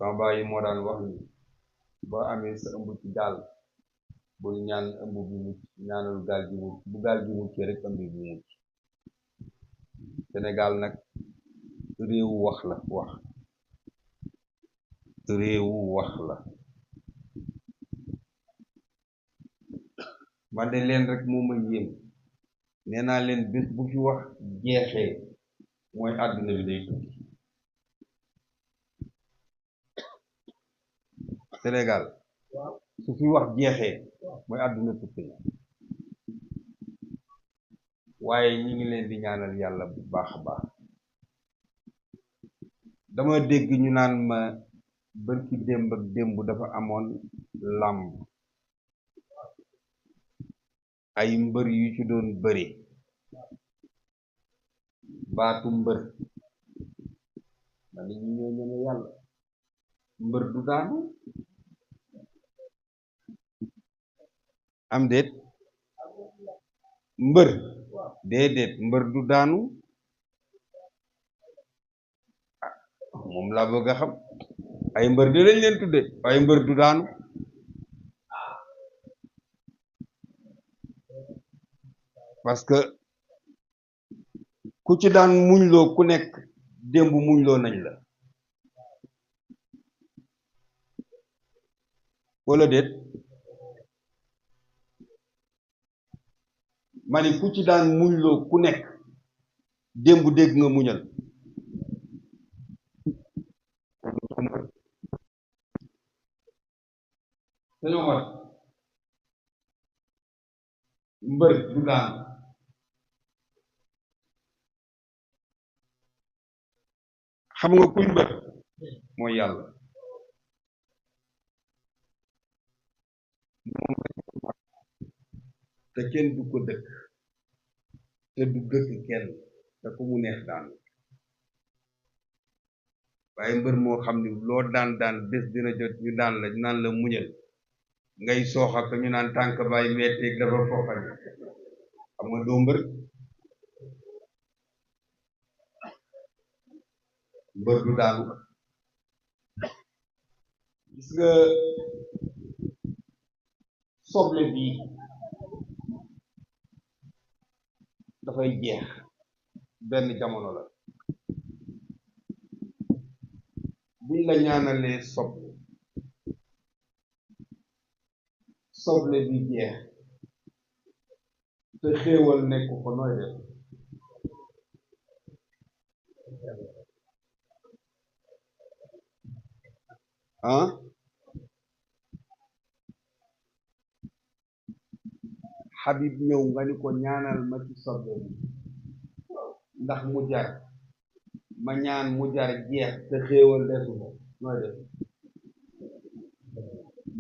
sama baay moo daan wax ni boo amee sa ëmb ci gaal bul ñaan ëmb bi mucc ñaanal gaal gi mucc bu gaal gi muccee rek ëmb bi mucc. Sénégal nag réewu wax la réewu wax la man de leen rek moo ma yéem nee naa leen bés bu fi wax jeexee mooy àdduna bi day tukki. Sénégal su fi wax jeexee mooy àdduna tukki na waaye ñi ngi leen di ñaanal yàlla bu baax a baax. dama dégg ñu naan ma bërki démb ak démb dafa amoon làmb ay mbër yu ci doon bëri baatu mbër ma ni ñu ñoo ñeme yàlla. mbër du daanu am déet mbër déedéet mbër du daanu moom laa bëgg a xam ay mbër di lañ leen tudde waaye mbër du daanu parce que ku ci daan muñloo ku nekk démb muñloo nañ la wala déet ma ni ku ci daan muñloo ku nekk démb dégg nga muñal. dañoo war mbër du daanu xam nga kuy mbër mooy yàlla te kenn du ko dëkk te du dëkk kenn te ku mu neex daanu waaye mbër moo xam ni loo daan daan bés dina jot ñu daan la naan la muñal ngay soox ak ñu naan tànk baay metteeg dafa foqal xam nga doo mbër du daanu. gis nga soble bii dafay jeex benn jamono la buñ la ñaanalee soble bi jeex te xéewal nekk ko nooy def ah Habib ñëw nga ni ko ñaanal ma ci soble bi ndax mu jar ma ñaan mu jar jeex te xéewal desu ko nooy def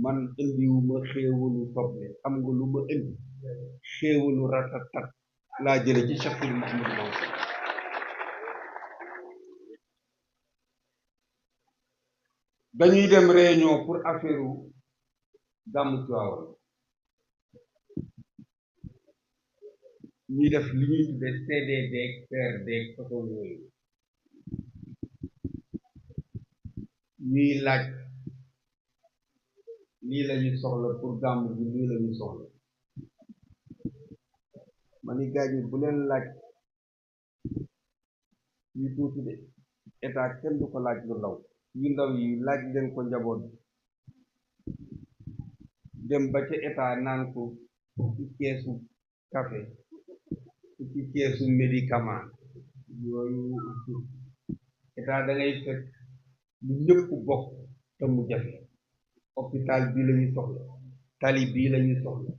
man indiwuma xéewalu soble xam nga lu ma indi xéewalu ratatat laa jële ci Cheikh Mouhamadou Mansour dañuy dem réunion pour affaire gàmmu Tiwaawan ñuy def li ñuy tudde CDD PRD façon yooyu ñuy laaj lii lañuy soxla pour gàmmu bi lii lañuy soxla ma ni gaañ yi bu leen laaj yu tuuti de état kenn du ko laaj lu ndaw yu ndaw yi laaj leen ko njaboot dem ba ca état naan ko ci keesu café ci keesu médicament yooyu état da ngay fekk lu ñëpp bokk te mu jafe hôpital bii lañuy soxla tali bii lañuy soxla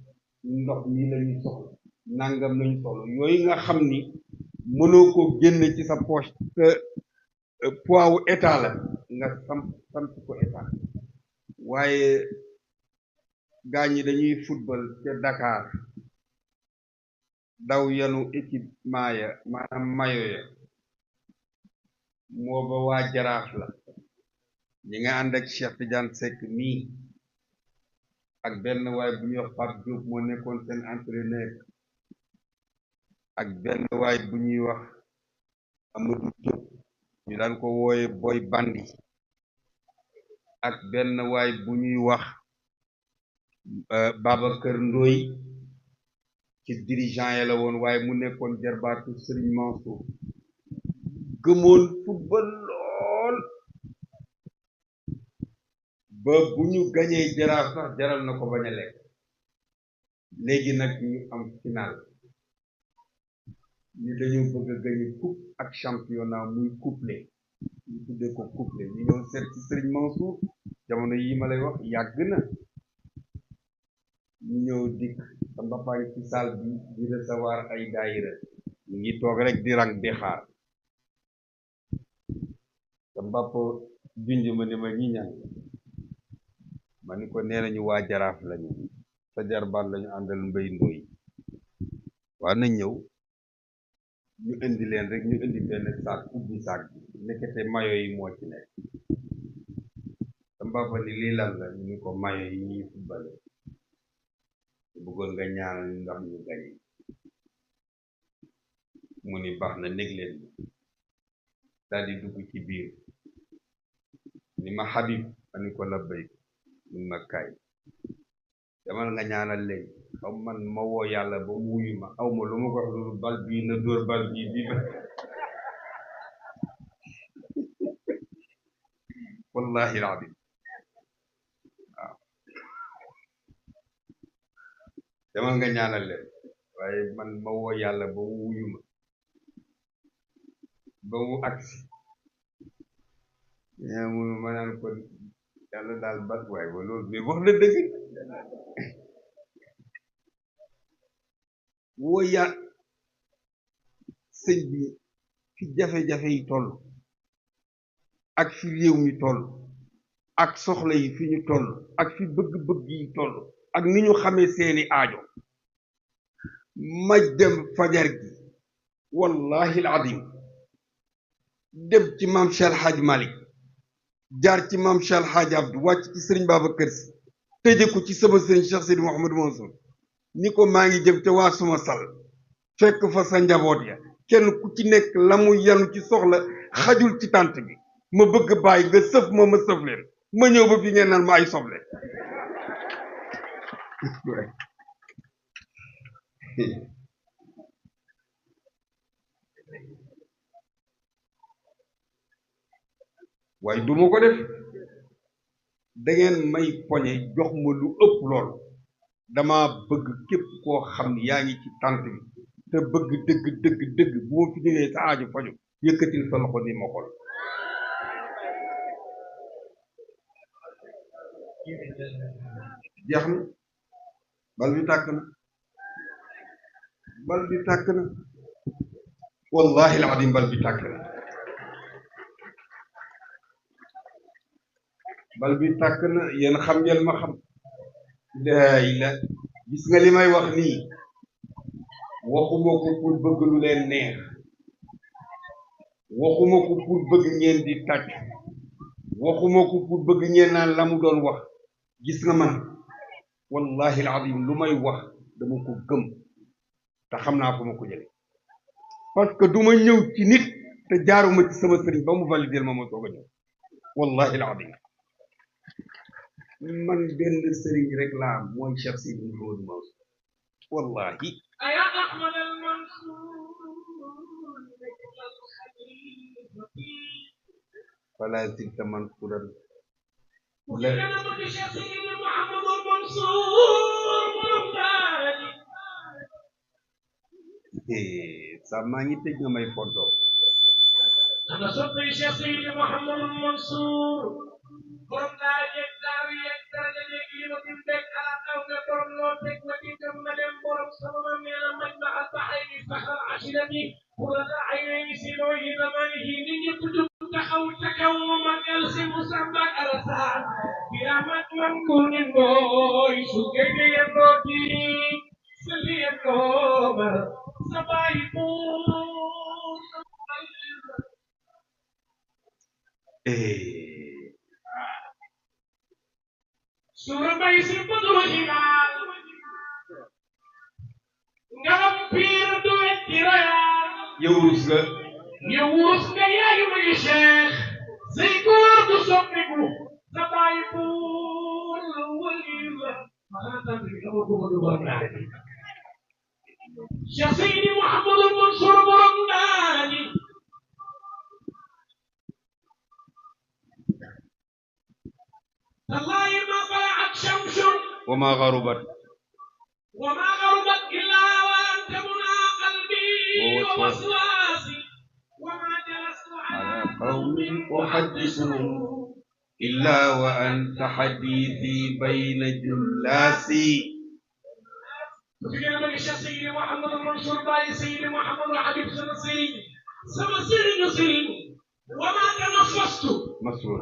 ndox mii lañuy soxla nangam lañuy soxla yooyu nga xam ni mënoo ko génne ci sa poche te poids wu état la nga sant ko état waaye gaañ yi dañuy football ca Dakar daw yanu équipement ya maanaam mayo ya moo ba waa Jaraaf la ñi nga ànd ak Cheikh Tidiane Seck mii ak benn waay bu ñuy wax Pape Diop moo nekkoon seen entraîneur ak benn waay bu ñuy wax Amadou Diop ñu daan ko wooye Boy Bandi ak benn waay bu ñuy wax Babacar Ndoy ci dirigeant ya la woon waaye mu nekkoon jarbaatu Serigne Mansour gëmoon football lool ba bu ñu gañee Jaraaf sax jaral na ko bañ a lekk léegi nag ñu am final ñu dañoo bëgg a gañe coupe ak championnat muy couplé ñu tuddee ko couplé ñu ñëw seet ci Serigne Mansour jamono yi ma lay wax yàgg na ñu ñëw dikk sa mbapaa ngi ci salle bi di recevoir ay daayira ñu ngi toog rek di rang di xaar sa mbapp junj ma ni ma ñi ñan ma ni ko nee nañu waa Jaraaf lañu sa jarbaat lañu àndal Mbay Ndoy waa na ñëw ñu indi leen rek ñu indi benn saak ubbi saak bi nekkete mayo yi moo ci nekk sa mbappa ni lii lan la ñu ni ko mayo yi ñuy fubbale bëggoon nga ñaanal ñu ndax ñu gañe mu ni baax na nég leen daal di dugg ci biir ni ma Habib ma ni ko la béy mun ma kaay demal nga ñaanal leen xaw man ma woo yàlla ba mu wuyu ma aw ma lu ma ko wax loolu bal bii na dóor bal bii bii ba wallahi alazim waaw demal nga ñaanal leen waaye man ma woo yàlla ba mu wuyu ma ba mu agsi mu ma naan ko yàlla daal bat waaye ba loolu mais wax na dëgg woo ya sëñ bi fi jafe-jafe yi toll ak fi réew mi toll ak soxla yi fi ñu toll ak fi bëgg-bëgg yi toll ak ni ñu xamee seeni aajo ma dem fajar gi wallahi alazim dem ci maam Cheikh Hadj Malick jaar ci maam Cheikh Hadj Abdou wàcc ci sëriñ Babacar Si tëje ko ci sama sëriñ Cheikh Sidi Mouhamadou Mansour ni ko maa ngi jëm te waa suma sal fekk fa sa njaboot ya kenn ku ci nekk la mu yanu ci soxla xajul ci tànt bi ma bëgg bàyyi nga sëf ma sëf leen ma ñëw ba fi ngeen naan ma ay soble waaye duma ko def da ngeen may poñe jox ma lu ëpp lool dama bëgg képp koo xam ni yaa ngi ci tànt bi te bëgg dëgg dëgg dëgg bu ma fi ñëwee sa aaju faju yëkkatil sa loxo ni ma xool jeex na bal bi tàkk na bal bi tàkk na wallahi alazim bal bi tàkk na bal bi tàkk na yéen xam ngeen ma xam daay la gis nga li may wax nii waxuma ko pour bëgg lu leen neex waxuma ko pour bëgg ngeen di tàcc waxuma ko pour bëgg ngeen naan la mu doon wax gis nga man wallahi alazim lu may wax dama ko gëm te xam naa fu ma ko jële parce que du ma ñëw ci nit te jaaruma ci sama sëriñ ba mu validel ma soog a ñëw wallahi alazim man benn sëriñ rek laa mooy Cheikh Sidi Mouhamadou Mansour wallahi ya Ahmad al Mansour fala zilta mansuran sa maa ngi tëj nga may fonto ana soppi Cheikh Sidi Mouhamadou Mansour borom daa yegg daawi yegg daraja yegg yi ma tim teg ala aw nga borom loo teg ma tim ma dem borom sama ma nee na maj ma albaxayni saxar ashirati qurata aynayni sinooyi zamanihi nit ñëpp jug taxaw ca kaw mu magal si Musamba Alassane biramat man ku ni mooy su gege yendoo ci sa li yendoo ma sa bàyyi suura bay si bëgg hilaal ngalam piir du wetti royaal yow wurus nga yaayu magi cheikh say góor du soppiku sa baay sama ko do borom daara bi Cheikh Seydi Mouhamadou Mansour borom daara bi wallahi ma tala'at shamsun وما غربت إلا وأنت منى قلبي ووسواسي وما جلست على قوم أحدثهم إلا وأنت حديثي بين جلاسي. فكنا من الشيخ محمد المنصور باي سيدي محمد الحبيب سنسيري وما تنفست مسرور